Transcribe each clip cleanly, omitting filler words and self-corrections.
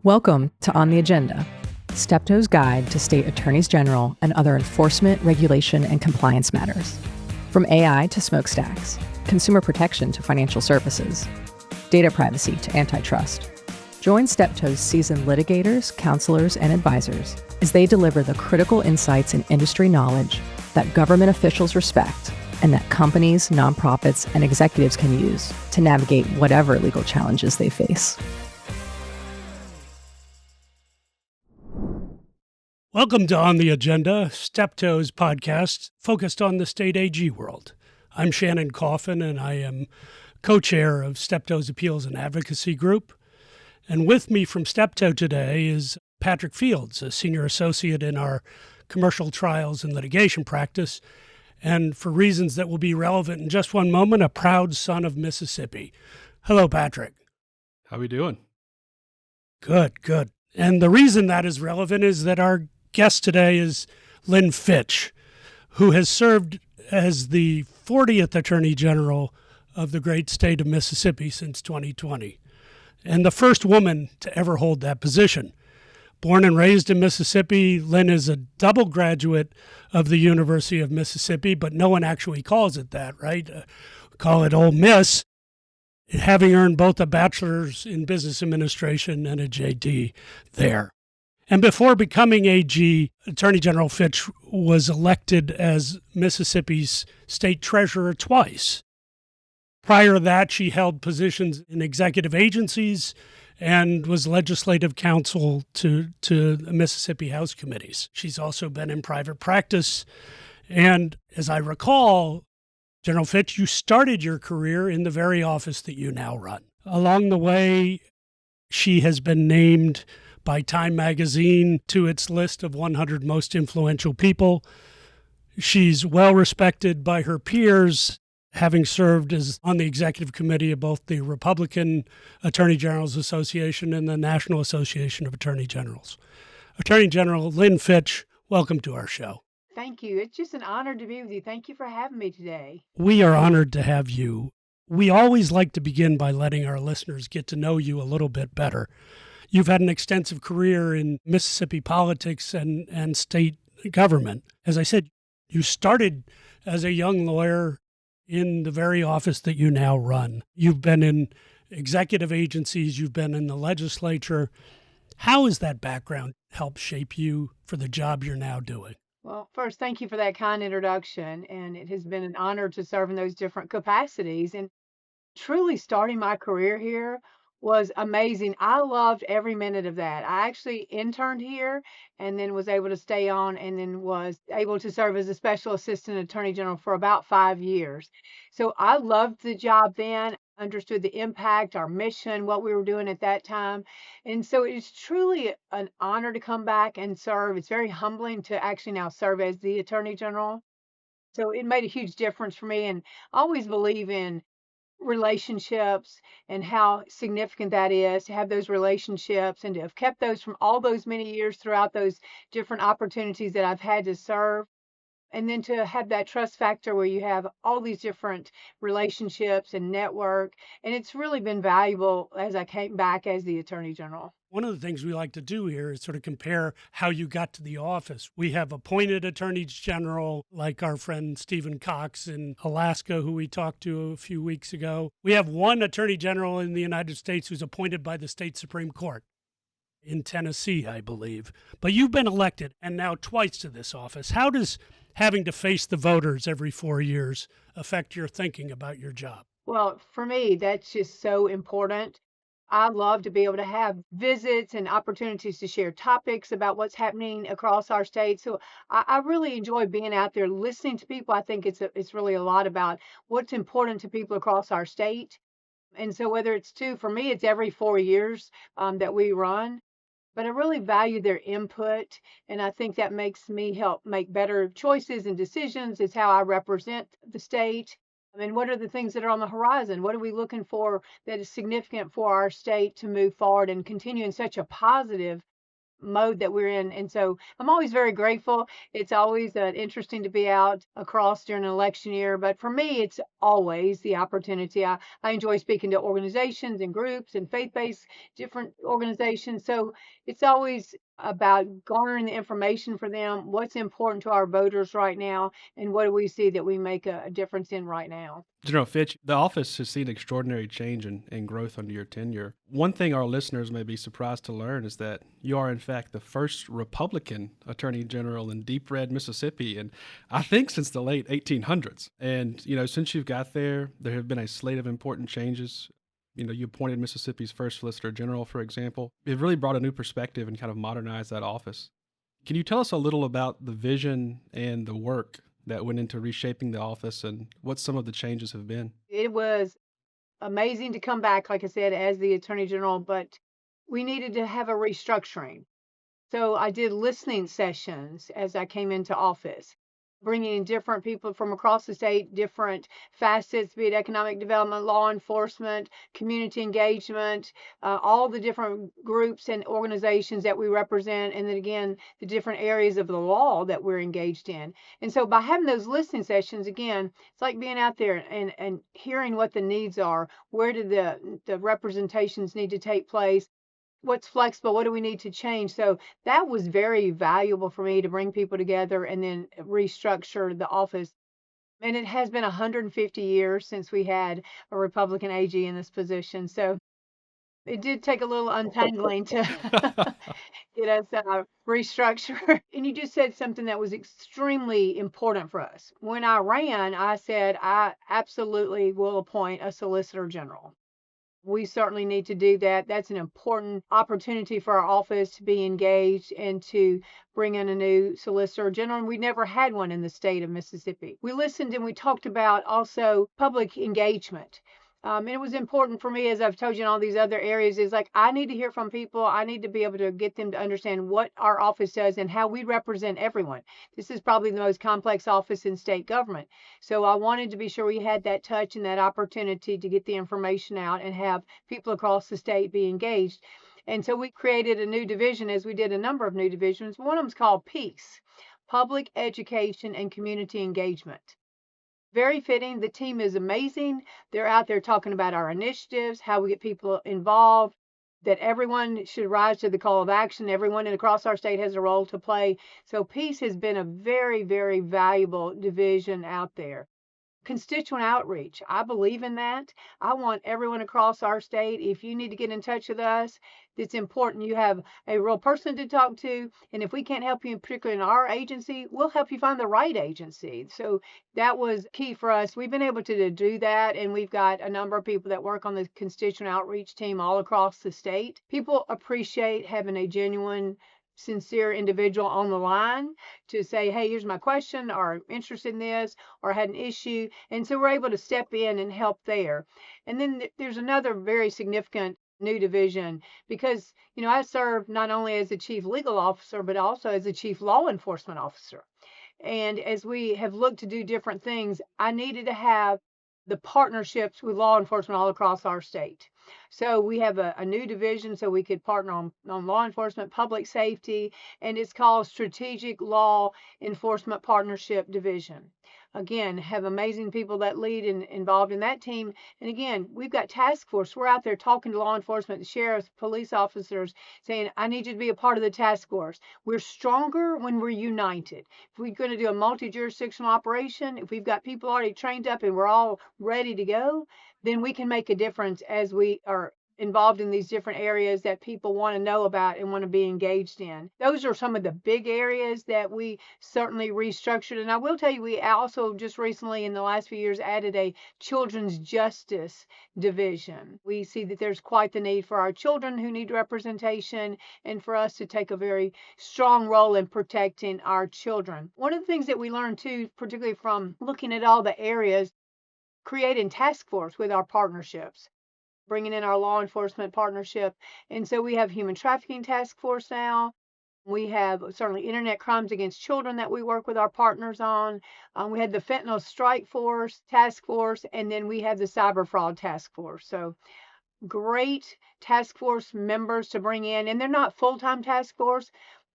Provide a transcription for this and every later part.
Welcome to On the Agenda, Steptoe's guide to state attorneys general and other enforcement, regulation, and compliance matters. From AI to smokestacks, consumer protection to financial services, data privacy to antitrust. Join Steptoe's seasoned litigators, counselors, and advisors as they deliver the critical insights and industry knowledge that government officials respect and that companies, nonprofits, and executives can use to navigate whatever legal challenges they face. Welcome to On the Agenda, Steptoe's podcast focused on the state AG world. I'm Shannen Coffin, and I am co-chair of Steptoe's Appeals and Advocacy Group. And with me from Steptoe today is Patrick Fields, a senior associate in our commercial trials and litigation practice, and for reasons that will be relevant in just one moment, a proud son of Mississippi. Hello, Patrick. How we doing? Good. And the reason that is relevant is that our guest today is Lynn Fitch, who has served as the 40th Attorney General of the great state of Mississippi since 2020, and the first woman to ever hold that position. Born and raised in Mississippi, Lynn is a double graduate of the University of Mississippi, but no one actually calls it that, right? We call it Ole Miss, having earned both a bachelor's in business administration and a JD there. And before becoming AG, Attorney General Fitch was elected as Mississippi's state treasurer twice. Prior to that, she held positions in executive agencies and was legislative counsel to the Mississippi House committees. She's also been in private practice. And as I recall, General Fitch, you started your career in the very office that you now run. Along the way, she has been named by Time magazine to its list of 100 most influential people. She's well respected by her peers, having served as on the executive committee of both the Republican Attorney Generals Association and the National Association of Attorney Generals. Attorney General Lynn Fitch, welcome to our show. Thank you. It's just an honor to be with you. Thank you for having me today. We are honored to have you. We always like to begin by letting our listeners get to know you a little bit better. You've had an extensive career in Mississippi politics and state government. As I said, you started as a young lawyer in the very office that you now run. You've been in executive agencies, you've been in the legislature. How has that background helped shape you for the job you're now doing? Well, first, thank you for that kind introduction. And it has been an honor to serve in those different capacities. And truly starting my career here was amazing. I loved every minute of that. I actually interned here and then was able to stay on and then was able to serve as a special assistant attorney general for about 5 years. So I loved the job then, understood the impact, our mission, what we were doing at that time. And so it's truly an honor to come back and serve. It's very humbling to actually now serve as the attorney general. So it made a huge difference for me. And I always believe in relationships and how significant that is to have those relationships and to have kept those from all those many years throughout those different opportunities that I've had to serve. And then to have that trust factor where you have all these different relationships and network. And it's really been valuable as I came back as the Attorney General. One of the things we like to do here is sort of compare how you got to the office. We have appointed attorneys general like our friend Stephen Cox in Alaska, who we talked to a few weeks ago. We have one attorney general in the United States who's appointed by the state Supreme Court in Tennessee, I believe. But you've been elected and now twice to this office. How does having to face the voters every 4 years affect your thinking about your job? Well, for me, that's just so important. I love to be able to have visits and opportunities to share topics about what's happening across our state. So I really enjoy being out there listening to people. I think it's really a lot about what's important to people across our state. And so whether it's for me, it's every 4 years that we run. But I really value their input, and I think that makes me help make better choices and decisions. It's how I represent the state. I mean, what are the things that are on the horizon? What are we looking for that is significant for our state to move forward and continue in such a positive mode that we're in. And so I'm always very grateful. It's always interesting to be out across during an election year. But for me, it's always the opportunity. I enjoy speaking to organizations and groups and faith-based different organizations. So it's always about garnering the information for them, what's important to our voters right now, and what do we see that we make a difference in right now. General Fitch, the office has seen extraordinary change and growth under your tenure. One thing our listeners may be surprised to learn is that you are, in fact, the first Republican Attorney General in deep red Mississippi, and I think since the late 1800s. And, since you've got there have been a slate of important changes. You appointed Mississippi's first Solicitor General, for example. It really brought a new perspective and kind of modernized that office. Can you tell us a little about the vision and the work that went into reshaping the office and what some of the changes have been? It was amazing to come back, like I said, as the Attorney General, but we needed to have a restructuring. So I did listening sessions as I came into office, bringing in different people from across the state, different facets, be it economic development, law enforcement, community engagement, all the different groups and organizations that we represent, and then again, the different areas of the law that we're engaged in. And so by having those listening sessions, again, it's like being out there and hearing what the needs are, where do the representations need to take place, what's flexible, what do we need to change. So that was very valuable for me to bring people together and then restructure the office. And it has been 150 years since we had a Republican AG in this position. So it did take a little untangling to get us restructure. And you just said something that was extremely important for us. When I ran, I said I absolutely will appoint a Solicitor General. We certainly need to do that. That's an important opportunity for our office to be engaged and to bring in a new Solicitor General. And we never had one in the state of Mississippi. We listened and we talked about also public engagement. And it was important for me, as I've told you in all these other areas, is like I need to hear from people. I need to be able to get them to understand what our office does and how we represent everyone. This is probably the most complex office in state government. So I wanted to be sure we had that touch and that opportunity to get the information out and have people across the state be engaged. And so we created a new division, as we did a number of new divisions. One of them is called PEACE, Public Education and Community Engagement. Very fitting. The team is amazing. They're out there talking about our initiatives, how we get people involved, that everyone should rise to the call of action. Everyone across our state has a role to play. So PEACE has been a very, very valuable division out there. Constituent outreach. I believe in that. I want everyone across our state, if you need to get in touch with us, it's important you have a real person to talk to. And if we can't help you, particularly in our agency, we'll help you find the right agency. So that was key for us. We've been able to do that. And we've got a number of people that work on the constituent outreach team all across the state. People appreciate having a genuine, sincere individual on the line to say, hey, here's my question, or interested in this, or had an issue. And so we're able to step in and help there. And then there's another very significant new division because, I serve not only as the chief legal officer, but also as the chief law enforcement officer. And as we have looked to do different things, I needed to have the partnerships with law enforcement all across our state. So we have a new division so we could partner on law enforcement, public safety, and it's called Strategic Law Enforcement Partnership Division. Again, have amazing people that lead and involved in that team. And again, we've got task force. We're out there talking to law enforcement, sheriffs, police officers, saying, I need you to be a part of the task force. We're stronger when we're united. If we're going to do a multi-jurisdictional operation, if we've got people already trained up and we're all ready to go, then we can make a difference as we are involved in these different areas that people want to know about and want to be engaged in. Those are some of the big areas that we certainly restructured. And I will tell you, we also just recently in the last few years added a children's justice division. We see that there's quite the need for our children who need representation and for us to take a very strong role in protecting our children. One of the things that we learned too, particularly from looking at all the areas, creating task force with our partnerships, bringing in our law enforcement partnership. And so we have human trafficking task force now. We have certainly internet crimes against children that we work with our partners on. We had the fentanyl strike force task force, and then we have the cyber fraud task force. So great task force members to bring in, and they're not full-time task force,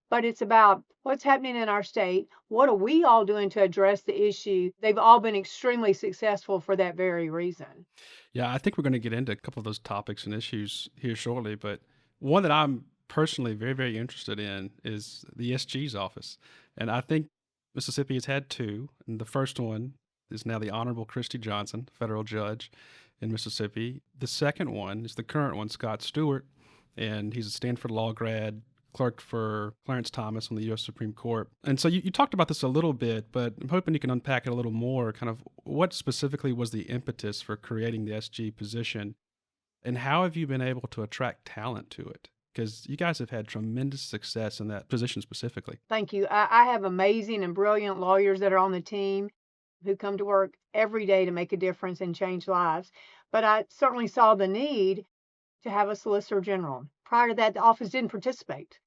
but it's about what's happening in our state. What are we all doing to address the issue? They've all been extremely successful for that very reason. Yeah, I think we're going to get into a couple of those topics and issues here shortly, but one that I'm personally very, very interested in is the SG's office. And I think Mississippi has had two, and the first one is now the Honorable Christy Johnson, federal judge in Mississippi. The second one is the current one, Scott Stewart, and he's a Stanford Law grad, clerked for Clarence Thomas on the U.S. Supreme Court. And so you talked about this a little bit, but I'm hoping you can unpack it a little more. Kind of what specifically was the impetus for creating the SG position, and how have you been able to attract talent to it? Because you guys have had tremendous success in that position specifically. Thank you. I have amazing and brilliant lawyers that are on the team who come to work every day to make a difference and change lives. But I certainly saw the need to have a solicitor general. Prior to that, the office didn't participate.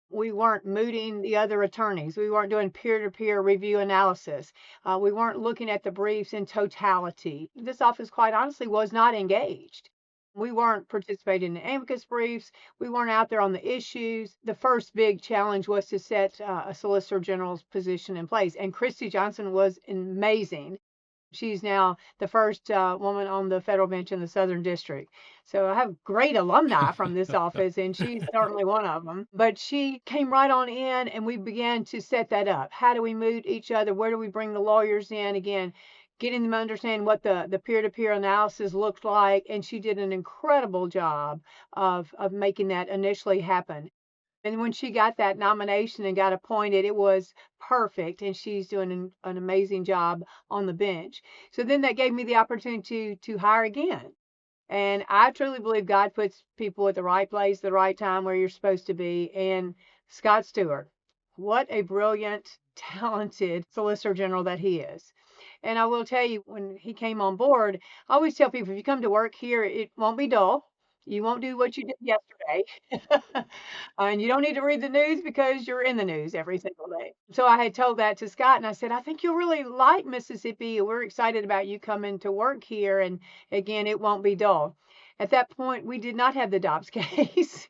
We weren't mooting the other attorneys. We weren't doing peer-to-peer review analysis. We weren't looking at the briefs in totality. This office, quite honestly, was not engaged. We weren't participating in amicus briefs. We weren't out there on the issues. The first big challenge was to set a Solicitor General's position in place. And Christy Johnson was amazing. She's now the first woman on the federal bench in the Southern District. So I have great alumni from this office, and she's certainly one of them. But she came right on in, and we began to set that up. How do we moot each other? Where do we bring the lawyers in? Again, getting them to understand what the peer-to-peer analysis looked like. And she did an incredible job of making that initially happen. And when she got that nomination and got appointed, it was perfect. And she's doing an amazing job on the bench. So then that gave me the opportunity to hire again. And I truly believe God puts people at the right place, the right time, where you're supposed to be. And Scott Stewart, what a brilliant, talented Solicitor General that he is. And I will tell you, when he came on board, I always tell people, if you come to work here, it won't be dull. You won't do what you did yesterday. And you don't need to read the news because you're in the news every single day. So I had told that to Scott, and I said, I think you'll really like Mississippi. We're excited about you coming to work here. And again, it won't be dull. At that point, we did not have the Dobbs case.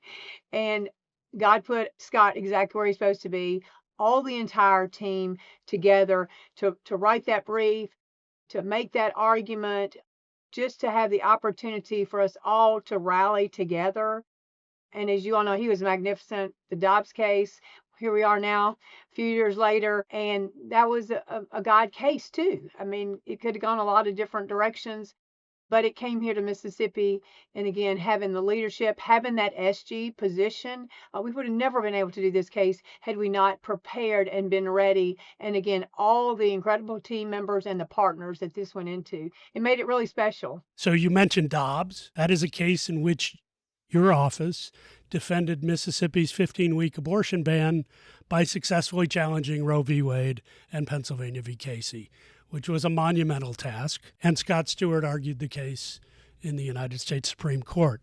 And God put Scott exactly where he's supposed to be, all the entire team together to write that brief, to make that argument, just to have the opportunity for us all to rally together. And as you all know, he was magnificent. The Dobbs case, here we are now, a few years later, and that was a God case too. I mean, it could have gone a lot of different directions, but it came here to Mississippi. And again, having the leadership, having that SG position, we would have never been able to do this case had we not prepared and been ready. And again, all the incredible team members and the partners that this went into, it made it really special. So you mentioned Dobbs. That is a case in which your office defended Mississippi's 15-week abortion ban by successfully challenging Roe v. Wade and Pennsylvania v. Casey, which was a monumental task, and Scott Stewart argued the case in the United States Supreme Court.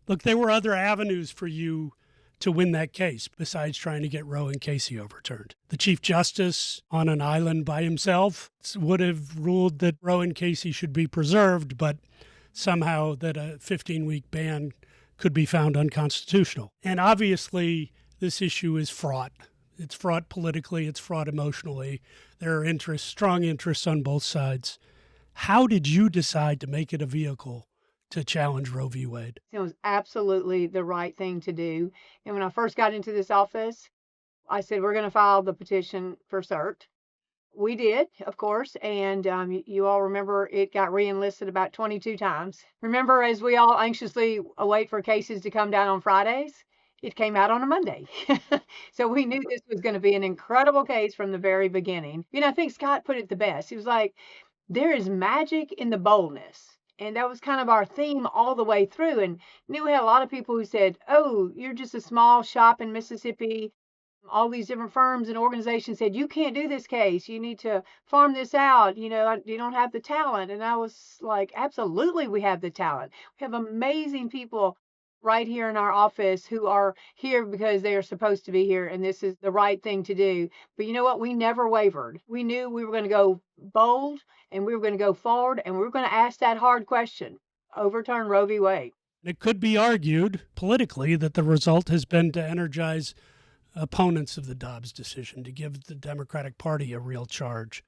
Look, there were other avenues for you to win that case besides trying to get Roe and Casey overturned. The Chief Justice on an island by himself would have ruled that Roe and Casey should be preserved, but somehow that a 15-week ban could be found unconstitutional. And obviously, this issue is fraught. It's fraught politically, it's fraught emotionally. There are interests, strong interests on both sides. How did you decide to make it a vehicle to challenge Roe v. Wade? It was absolutely the right thing to do. And when I first got into this office, I said, we're going to file the petition for cert. We did, of course, and you all remember it got re-enlisted about 22 times. Remember, as we all anxiously await for cases to come down on Fridays, it came out on a Monday. So we knew this was going to be an incredible case from the very beginning. You know, I think Scott put it the best. He was like, there is magic in the boldness. And that was kind of our theme all the way through. And you know, we had a lot of people who said, oh, you're just a small shop in Mississippi. All these different firms and organizations said, you can't do this case. You need to farm this out. You know, you don't have the talent. And I was like, absolutely, we have the talent. We have amazing people right here in our office who are here because they are supposed to be here. And this is the right thing to do. But you know what? We never wavered. We knew we were going to go bold and we were going to go forward and we were going to ask that hard question, overturn Roe v. Wade. It could be argued politically that the result has been to energize opponents of the Dobbs decision, to give the Democratic Party a real charge.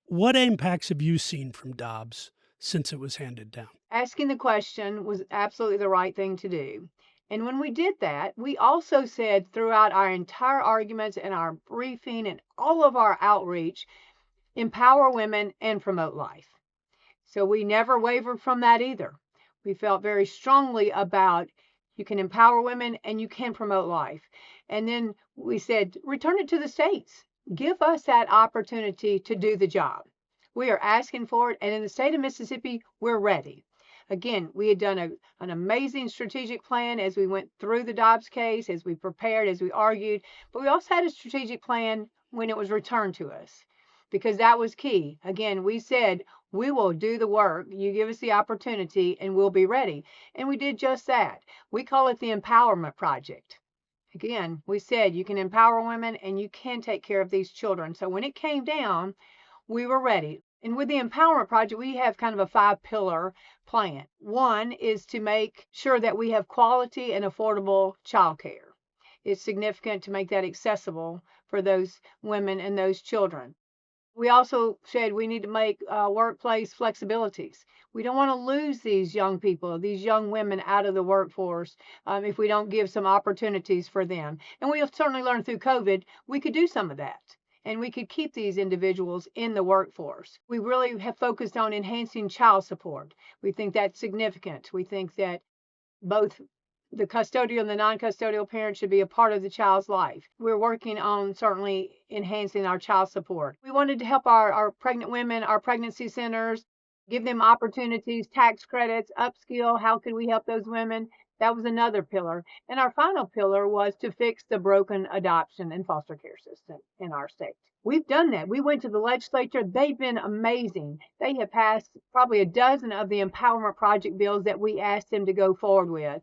What impacts have you seen from Dobbs since it was handed down? Asking the question was absolutely the right thing to do. And when we did that, we also said throughout our entire arguments and our briefing and all of our outreach, empower women and promote life. So we never wavered from that either. We felt very strongly about you can empower women and you can promote life. And then we said, return it to the states. Give us that opportunity to do the job. We are asking for it. And in the state of Mississippi, we're ready. Again, we had done an amazing strategic plan as we went through the Dobbs case, as we prepared, as we argued. But we also had a strategic plan when it was returned to us, because that was key. Again, we said, we will do the work. You give us the opportunity and we'll be ready. And we did just that. We call it the Empowerment Project. Again, we said you can empower women and you can take care of these children. So when it came down, we were ready. And with the Empowerment Project, we have kind of a 5-pillar plan. One is to make sure that we have quality and affordable childcare. It's significant to make that accessible for those women and those children. We also said we need to make workplace flexibilities. We don't want to lose these young people, these young women out of the workforce if we don't give some opportunities for them. And we have certainly learned through COVID, we could do some of that. And we could keep these individuals in the workforce. We really have focused on enhancing child support. We think that's significant. We think that both the custodial and the non-custodial parent should be a part of the child's life. We're working on certainly enhancing our child support. We wanted to help our pregnant women, our pregnancy centers, give them opportunities, tax credits, upskill. How could we help those women? That was another pillar. And our final pillar was to fix the broken adoption and foster care system in our state. We've done that. We went to the legislature. They've been amazing. They have passed probably a dozen of the Empowerment Project bills that we asked them to go forward with.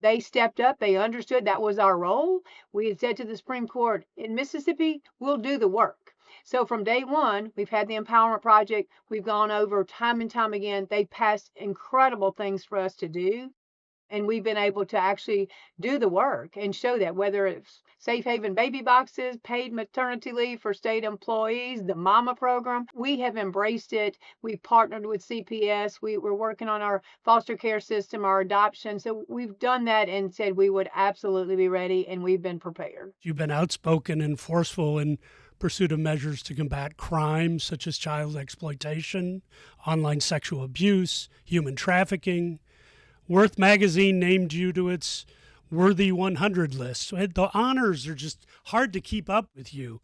They stepped up. They understood that was our role. We had said to the Supreme Court, in Mississippi, we'll do the work. So from day one, we've had the Empowerment Project. We've gone over time and time again. They passed incredible things for us to do. And we've been able to actually do the work and show that, whether it's safe haven baby boxes, paid maternity leave for state employees, the mama program, we have embraced it. We've partnered with CPS. We're working on our foster care system, our adoption. So we've done that and said we would absolutely be ready, and we've been prepared. You've been outspoken and forceful in pursuit of measures to combat crimes such as child exploitation, online sexual abuse, human trafficking. Worth magazine named you to its Worthy 100 list. The honors are just hard to keep up with you,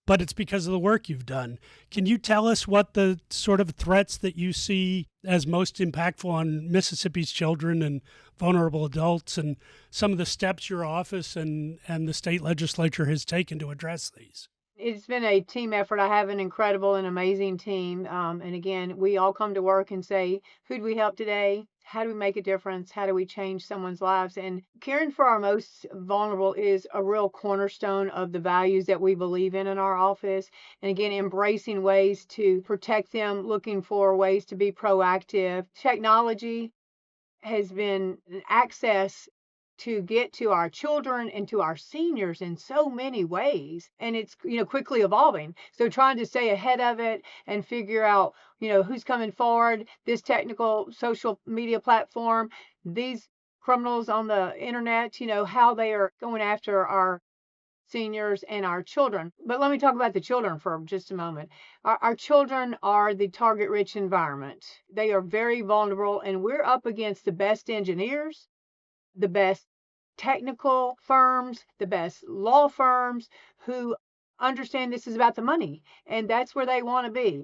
but it's because of the work you've done. Can you tell us what the sort of threats that you see as most impactful on Mississippi's children and vulnerable adults, and some of the steps your office and the state legislature has taken to address these? It's been a team effort. I have an incredible and amazing team. And again, we all come to work and say, who do we help today? How do we make a difference? How do we change someone's lives? And caring for our most vulnerable is a real cornerstone of the values that we believe in our office. And again, embracing ways to protect them, looking for ways to be proactive. Technology has been access to get to our children and to our seniors in so many ways. And it's, quickly evolving. So trying to stay ahead of it and figure out, who's coming forward, this technical social media platform, these criminals on the internet, how they are going after our seniors and our children. But let me talk about the children for just a moment. Our children are the target-rich environment. They are very vulnerable, and we're up against the best engineers, the best technical firms, the best law firms who understand this is about the money, and that's where they want to be.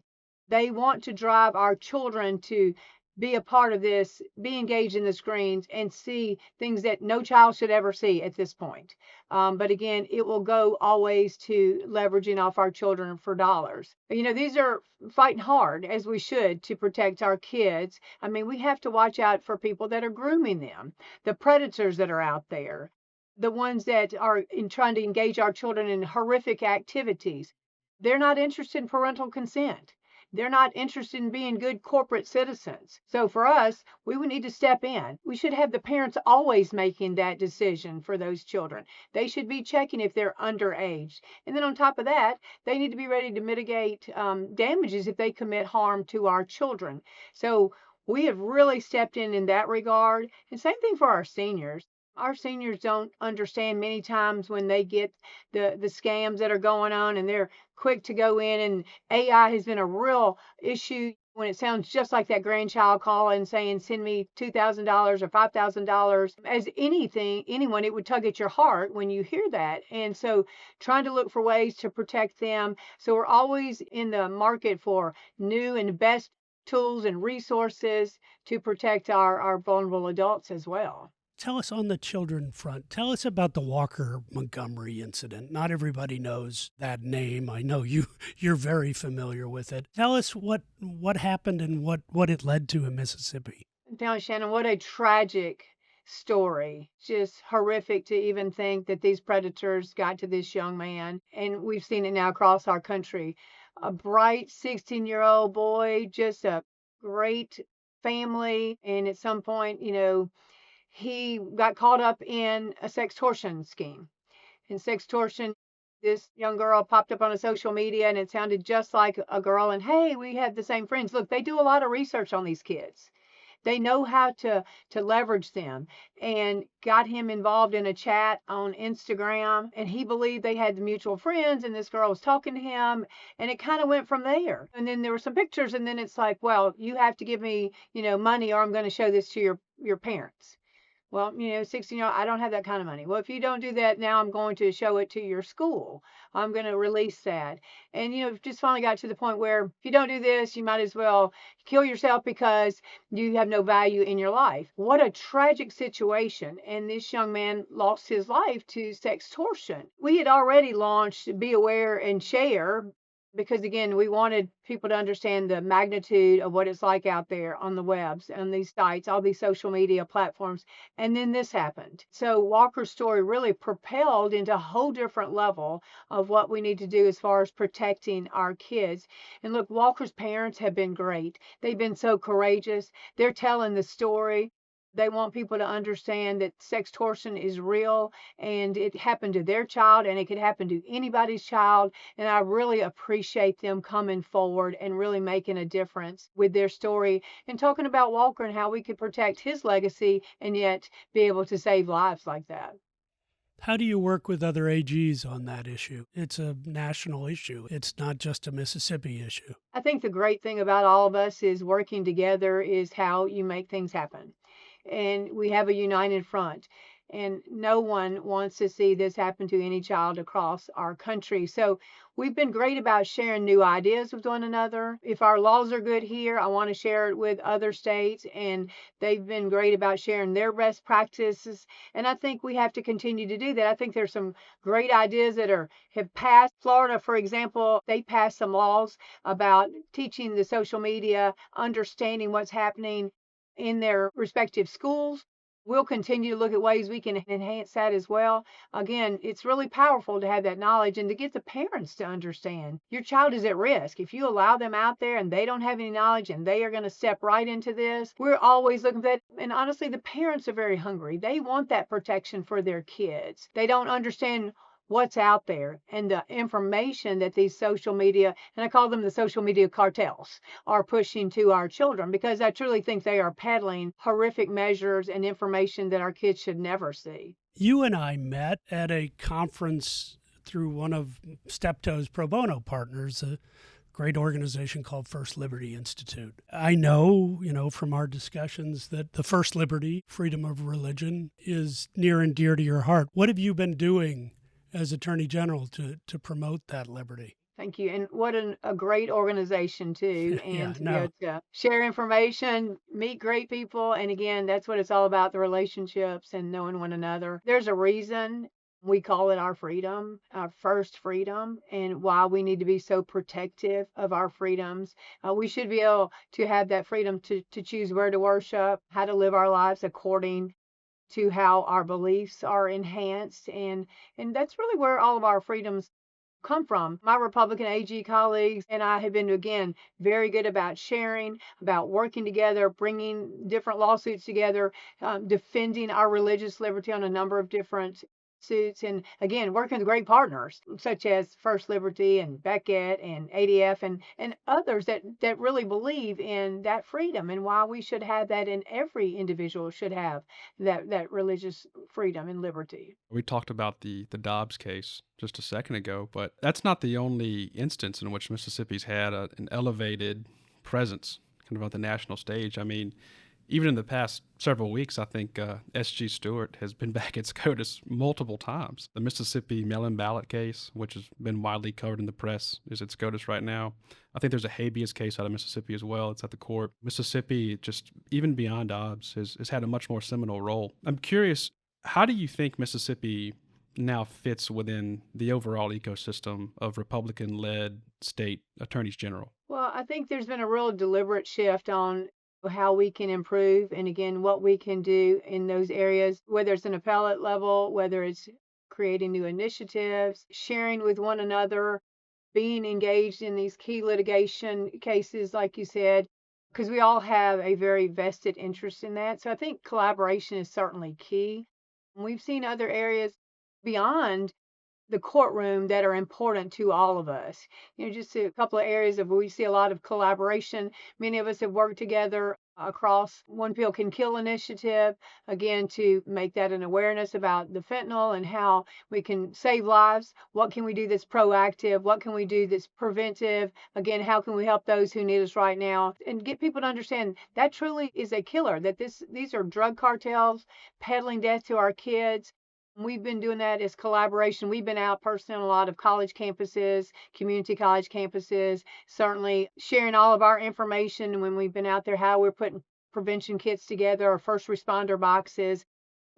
They want to drive our children to be a part of this, be engaged in the screens, and see things that no child should ever see at this point. But again, it will go always to leveraging off our children for dollars. These are fighting hard, as we should, to protect our kids. I mean, we have to watch out for people that are grooming them, the predators that are out there, the ones that are trying to engage our children in horrific activities. They're not interested in parental consent. They're not interested in being good corporate citizens. So for us, we would need to step in. We should have the parents always making that decision for those children. They should be checking if they're underage. And then on top of that, they need to be ready to mitigate damages if they commit harm to our children. So we have really stepped in that regard. And same thing for our seniors. Our seniors don't understand many times when they get the scams that are going on, and they're quick to go in, and AI has been a real issue when it sounds just like that grandchild calling saying send me $2,000 or $5,000. As anyone, it would tug at your heart when you hear that. And so trying to look for ways to protect them. So we're always in the market for new and best tools and resources to protect our vulnerable adults as well. Tell us on the children front. Tell us about the Walker Montgomery incident. Not everybody knows that name. I know you're very familiar with it. Tell us what happened and what it led to in Mississippi. Now, Shannen, what a tragic story. Just horrific to even think that these predators got to this young man. And we've seen it now across our country. A bright 16-year-old boy, just a great family. And at some point, he got caught up in a sextortion scheme. In sextortion, this young girl popped up on a social media and it sounded just like a girl. And hey, we had the same friends. Look, they do a lot of research on these kids. They know how to leverage them, and got him involved in a chat on Instagram. And he believed they had mutual friends, and this girl was talking to him, and it kind of went from there. And then there were some pictures, and then it's like, well, you have to give me, money, or I'm going to show this to your parents. Well, 16-year-old, I don't have that kind of money. Well, if you don't do that now, I'm going to show it to your school. I'm going to release that. And, just finally got to the point where if you don't do this, you might as well kill yourself because you have no value in your life. What a tragic situation. And this young man lost his life to sextortion. We had already launched Be Aware and Share, because again, we wanted people to understand the magnitude of what it's like out there on the webs, on these sites, all these social media platforms. And then this happened. So Walker's story really propelled into a whole different level of what we need to do as far as protecting our kids. And look, Walker's parents have been great. They've been so courageous. They're telling the story. They want people to understand that sextortion is real, and it happened to their child, and it could happen to anybody's child. And I really appreciate them coming forward and really making a difference with their story and talking about Walker and how we could protect his legacy and yet be able to save lives like that. How do you work with other AGs on that issue? It's a national issue. It's not just a Mississippi issue. I think the great thing about all of us is working together is how you make things happen. And we have a united front. And no one wants to see this happen to any child across our country. So we've been great about sharing new ideas with one another. If our laws are good here, I want to share it with other states. And they've been great about sharing their best practices. And I think we have to continue to do that. I think there's some great ideas that have passed. Florida, for example, they passed some laws about teaching the social media, understanding what's happening in their respective schools. We'll continue to look at ways we can enhance that as well. Again, it's really powerful to have that knowledge and to get the parents to understand your child is at risk. If you allow them out there and they don't have any knowledge and they are going to step right into this, we're always looking for that. And honestly, the parents are very hungry. They want that protection for their kids. They don't understand what's out there and the information that these social media, and I call them the social media cartels, are pushing to our children, because I truly think they are peddling horrific measures and information that our kids should never see. You and I met at a conference through one of Steptoe's pro bono partners, a great organization called First Liberty Institute. I know, from our discussions that the First Liberty, freedom of religion, is near and dear to your heart. What have you been doing as Attorney General to promote that liberty? Thank you. And what a great organization, too. And Yeah, to be able to share information, meet great people. And again, that's what it's all about, the relationships and knowing one another. There's a reason we call it our freedom, our first freedom, and why we need to be so protective of our freedoms. We should be able to have that freedom to choose where to worship, how to live our lives according to how our beliefs are enhanced. And that's really where all of our freedoms come from. My Republican AG colleagues and I have been, again, very good about sharing, about working together, bringing different lawsuits together, defending our religious liberty on a number of different suits, and again, working with great partners such as First Liberty and Beckett and ADF and others that really believe in that freedom and why we should have that, and every individual should have that religious freedom and liberty. We talked about the Dobbs case just a second ago, but that's not the only instance in which Mississippi's had an elevated presence kind of on the national stage. I mean, even in the past several weeks, I think S.G. Stewart has been back at SCOTUS multiple times. The Mississippi mail-in ballot case, which has been widely covered in the press, is at SCOTUS right now. I think there's a habeas case out of Mississippi as well. It's at the court. Mississippi, just even beyond Dobbs, has had a much more seminal role. I'm curious, how do you think Mississippi now fits within the overall ecosystem of Republican-led state attorneys general? Well, I think there's been a real deliberate shift on how we can improve and again what we can do in those areas, whether it's an appellate level, whether it's creating new initiatives, sharing with one another, being engaged in these key litigation cases, like you said, because we all have a very vested interest in that. So I think collaboration is certainly key. We've seen other areas beyond the courtroom that are important to all of us. Just a couple of areas of where we see a lot of collaboration. Many of us have worked together across One Pill Can Kill initiative, again, to make that an awareness about the fentanyl and how we can save lives. What can we do that's proactive? What can we do that's preventive? Again, how can we help those who need us right now? And get people to understand that truly is a killer, that these are drug cartels peddling death to our kids. We've been doing that as collaboration. We've been out personally on a lot of college campuses, community college campuses, certainly sharing all of our information when we've been out there, how we're putting prevention kits together or first responder boxes,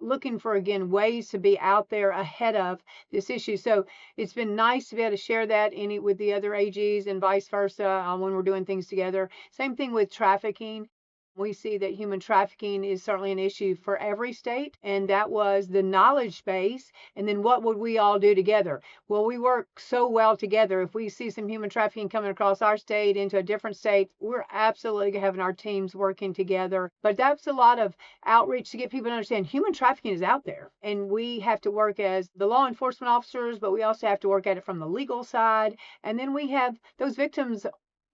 looking for, again, ways to be out there ahead of this issue. So it's been nice to be able to share that with the other AGs and vice versa when we're doing things together. Same thing with trafficking. We see that human trafficking is certainly an issue for every state, and that was the knowledge base. And then what would we all do together? Well, we work so well together. If we see some human trafficking coming across our state into a different state, we're absolutely having our teams working together. But that's a lot of outreach to get people to understand human trafficking is out there, and we have to work as the law enforcement officers, but we also have to work at it from the legal side. And then we have those victims.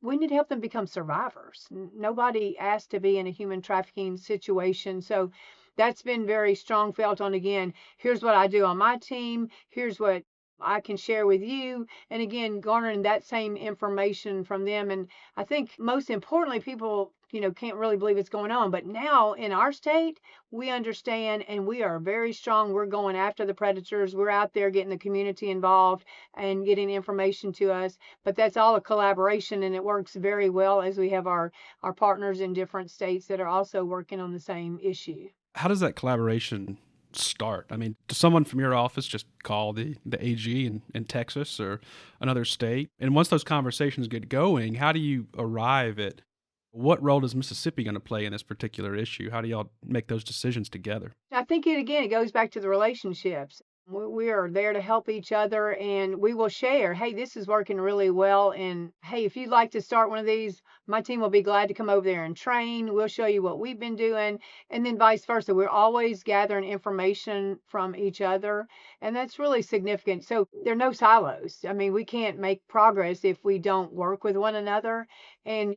We need to help them become survivors. Nobody asked to be in a human trafficking situation. So that's been very strong felt on, again, here's what I do on my team. Here's what I can share with you. And again, garnering that same information from them. And I think most importantly, people, can't really believe it's going on. But now in our state, we understand and we are very strong. We're going after the predators. We're out there getting the community involved and getting information to us. But that's all a collaboration, and it works very well as we have our partners in different states that are also working on the same issue. How does that collaboration start? I mean, does someone from your office just call the AG in Texas or another state? And once those conversations get going, how do you arrive at what role is Mississippi going to play in this particular issue? How do y'all make those decisions together? I think it goes back to the relationships. We are there to help each other, and we will share, hey, this is working really well. And hey, if you'd like to start one of these, my team will be glad to come over there and train. We'll show you what we've been doing. And then vice versa. We're always gathering information from each other. And that's really significant. So there are no silos. I mean, we can't make progress if we don't work with one another. And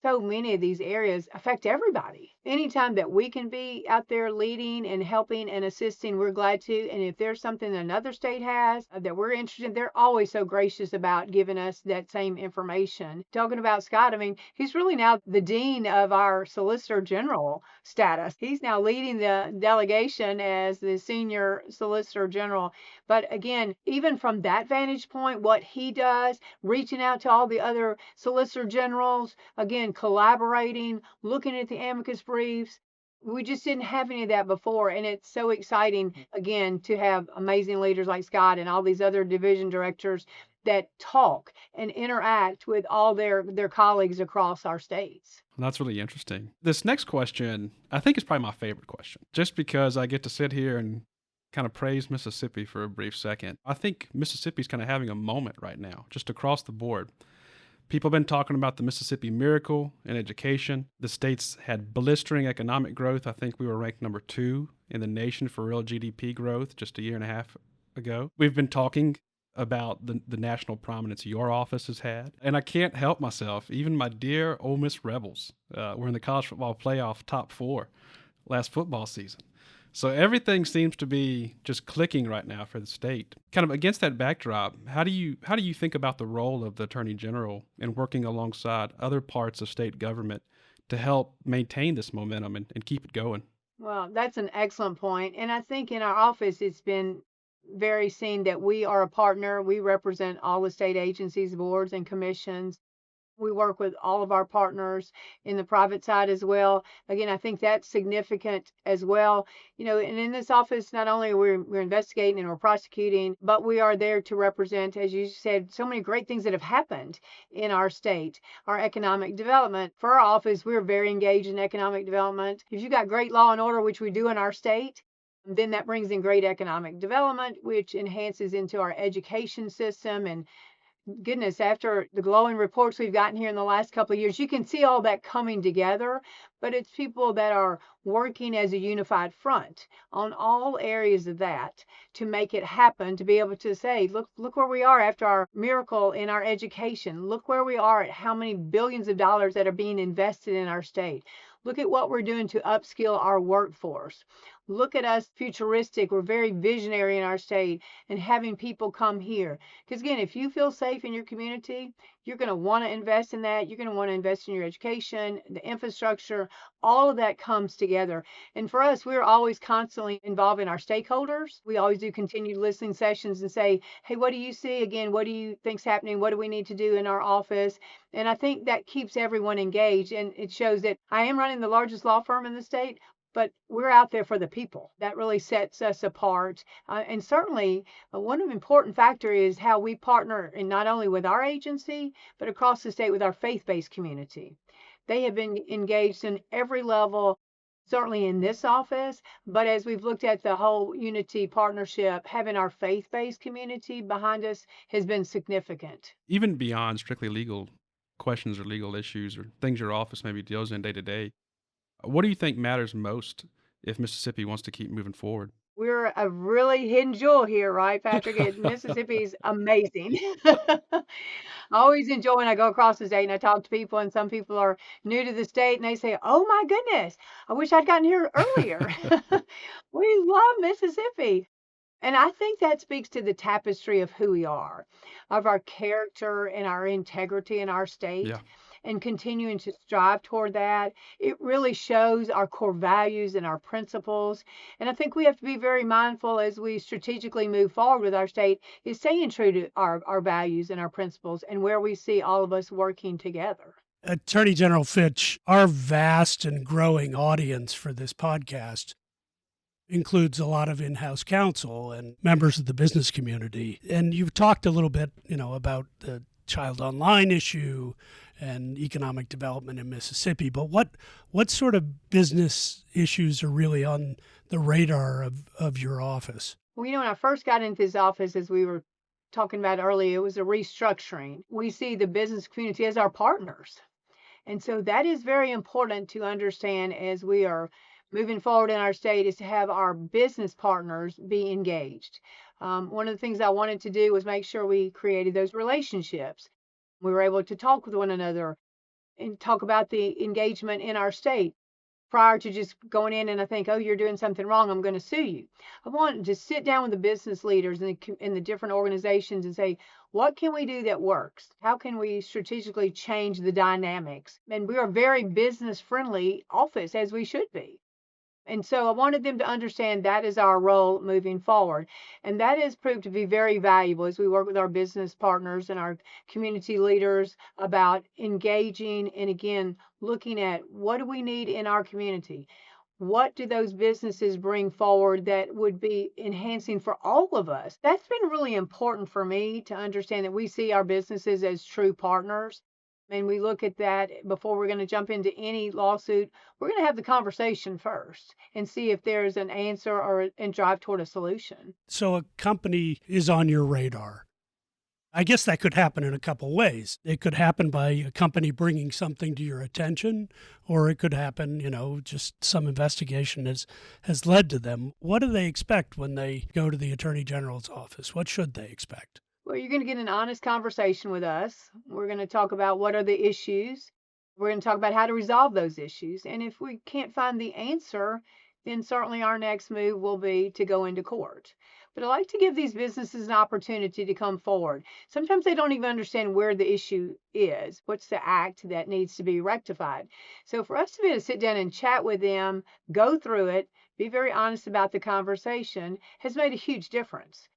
so many of these areas affect everybody. Anytime that we can be out there leading and helping and assisting, we're glad to. And if there's something that another state has that we're interested in, they're always so gracious about giving us that same information. Talking about Scott, I mean, he's really now the dean of our solicitor general status. He's now leading the delegation as the senior solicitor general. But again, even from that vantage point, what he does, reaching out to all the other solicitor generals, again, collaborating, looking at the amicus briefs. We just didn't have any of that before. And it's so exciting, again, to have amazing leaders like Scott and all these other division directors that talk and interact with all their colleagues across our states. That's really interesting. This next question, I think, is probably my favorite question, just because I get to sit here and kind of praise Mississippi for a brief second. I think Mississippi's kind of having a moment right now, just across the board. People have been talking about the Mississippi miracle in education. The state's had blistering economic growth. I think we were ranked number 2 in the nation for real GDP growth just a year and a half ago. We've been talking about the national prominence your office has had. And I can't help myself. Even my dear Ole Miss Rebels were in the college football playoff top 4 last football season. So everything seems to be just clicking right now for the state. Kind of against that backdrop, how do you think about the role of the Attorney General in working alongside other parts of state government to help maintain this momentum and keep it going? Well, that's an excellent point. And I think in our office, it's been very seen that we are a partner. We represent all the state agencies, boards, and commissions. We work with all of our partners in the private side as well. Again, I think that's significant as well. And in this office, not only we're investigating and we're prosecuting, but we are there to represent, as you said, so many great things that have happened in our state, our economic development. For our office, we're very engaged in economic development. If you got great law and order, which we do in our state, then that brings in great economic development, which enhances into our education system. And goodness, after the glowing reports we've gotten here in the last couple of years, you can see all that coming together. But it's people that are working as a unified front on all areas of that to make it happen, to be able to say, look where we are after our miracle in our education. Look where we are at how many billions of dollars that are being invested in our state. Look at what we're doing to upskill our workforce. Look at us futuristic. We're very visionary in our state and having people come here. Because again, if you feel safe in your community, you're going to want to invest in that. You're going to want to invest in your education, the infrastructure, all of that comes together. And for us, we're always constantly involving our stakeholders. We always do continued listening sessions and say, hey, what do you see? Again, what do you think's happening? What do we need to do in our office? And I think that keeps everyone engaged. And it shows that I am running the largest law firm in the state, but we're out there for the people. That really sets us apart. And certainly, one important factor is how we partner, and not only with our agency, but across the state with our faith-based community. They have been engaged in every level, certainly in this office, but as we've looked at the whole Unity partnership, having our faith-based community behind us has been significant. Even beyond strictly legal questions or legal issues or things your office maybe deals in day to day, what do you think matters most if Mississippi wants to keep moving forward? We're a really hidden jewel here, right, Patrick? Mississippi's amazing. I always enjoy when I go across the state and I talk to people, and some people are new to the state and they say, oh my goodness, I wish I'd gotten here earlier. We love Mississippi. And I think that speaks to the tapestry of who we are, of our character and our integrity in our state. Yeah. And continuing to strive toward that. It really shows our core values and our principles. And I think we have to be very mindful as we strategically move forward with our state is staying true to our values and our principles and where we see all of us working together. Attorney General Fitch, our vast and growing audience for this podcast includes a lot of in-house counsel and members of the business community. And you've talked a little bit, about the child online issue and economic development in Mississippi. But what sort of business issues are really on the radar of your office? Well, when I first got into this office, as we were talking about earlier, it was a restructuring. We see the business community as our partners. And so that is very important to understand as we are moving forward in our state, is to have our business partners be engaged. One of the things I wanted to do was make sure we created those relationships. We were able to talk with one another and talk about the engagement in our state prior to just going in and I think, oh, you're doing something wrong, I'm going to sue you. I wanted to sit down with the business leaders in the different organizations and say, what can we do that works? How can we strategically change the dynamics? And we are a very business friendly office, as we should be. And so I wanted them to understand that is our role moving forward. And that has proved to be very valuable as we work with our business partners and our community leaders about engaging and, again, looking at what do we need in our community? What do those businesses bring forward that would be enhancing for all of us? That's been really important for me to understand that we see our businesses as true partners. And we look at that before we're going to jump into any lawsuit. We're going to have the conversation first and see if there's an answer and drive toward a solution. So a company is on your radar. I guess that could happen in a couple ways. It could happen by a company bringing something to your attention, or it could happen, just some investigation has led to them. What do they expect when they go to the Attorney General's office? What should they expect? Well, you're going to get an honest conversation with us. We're going to talk about what are the issues. We're going to talk about how to resolve those issues. And if we can't find the answer, then certainly our next move will be to go into court. But I like to give these businesses an opportunity to come forward. Sometimes they don't even understand where the issue is. What's the act that needs to be rectified? So for us to be able to sit down and chat with them, go through it, be very honest about the conversation has made a huge difference.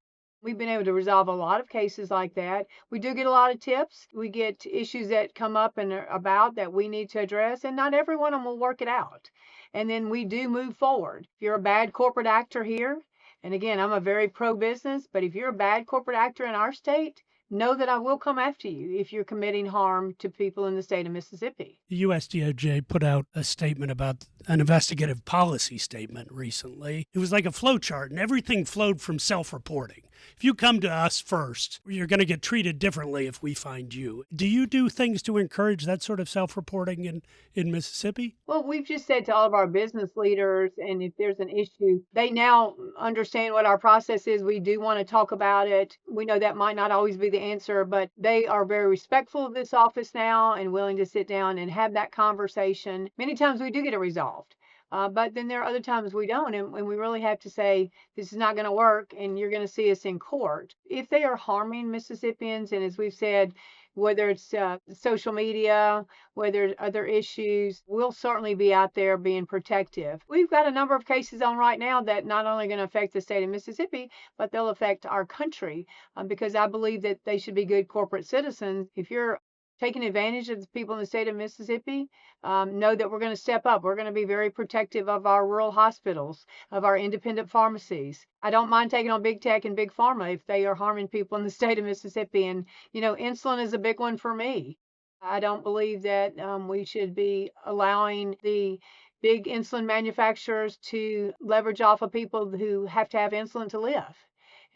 We've been able to resolve a lot of cases like that. We do get a lot of tips. We get issues that come up and about that we need to address, and not every one of them will work it out. And then we do move forward. If you're a bad corporate actor here, and again, I'm a very pro-business, but if you're a bad corporate actor in our state, know that I will come after you if you're committing harm to people in the state of Mississippi. The USDOJ put out a statement about an investigative policy statement recently. It was like a flow chart, and everything flowed from self-reporting. If you come to us first, you're going to get treated differently if we find you. Do you do things to encourage that sort of self-reporting in Mississippi? Well, we've just said to all of our business leaders, and if there's an issue, they now understand what our process is. We do want to talk about it. We know that might not always be the answer, but they are very respectful of this office now and willing to sit down and have that conversation. Many times we do get it resolved. But then there are other times we don't, and we really have to say, this is not going to work, and you're going to see us in court. If they are harming Mississippians, and as we've said, whether it's social media, whether it's other issues, we'll certainly be out there being protective. We've got a number of cases on right now that not only going to affect the state of Mississippi, but they'll affect our country because I believe that they should be good corporate citizens. If you're taking advantage of the people in the state of Mississippi, know that we're going to step up. We're going to be very protective of our rural hospitals, of our independent pharmacies. I don't mind taking on big tech and big pharma if they are harming people in the state of Mississippi. And, insulin is a big one for me. I don't believe that we should be allowing the big insulin manufacturers to leverage off of people who have to have insulin to live.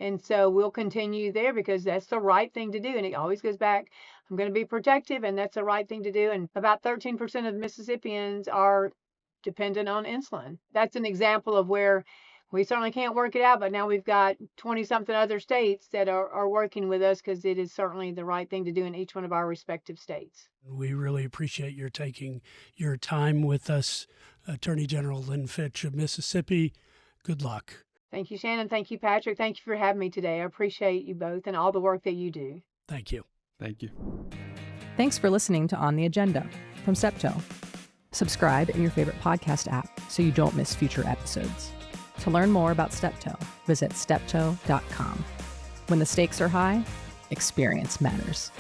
And so we'll continue there because that's the right thing to do. And it always goes back, I'm going to be protective, and that's the right thing to do. And about 13% of Mississippians are dependent on insulin. That's an example of where we certainly can't work it out, but now we've got 20-something other states that are working with us because it is certainly the right thing to do in each one of our respective states. We really appreciate your taking your time with us, Attorney General Lynn Fitch of Mississippi. Good luck. Thank you, Shannen. Thank you, Patrick. Thank you for having me today. I appreciate you both and all the work that you do. Thank you. Thank you. Thanks for listening to On the Agenda from Steptoe. Subscribe in your favorite podcast app so you don't miss future episodes. To learn more about Steptoe, visit steptoe.com. When the stakes are high, experience matters.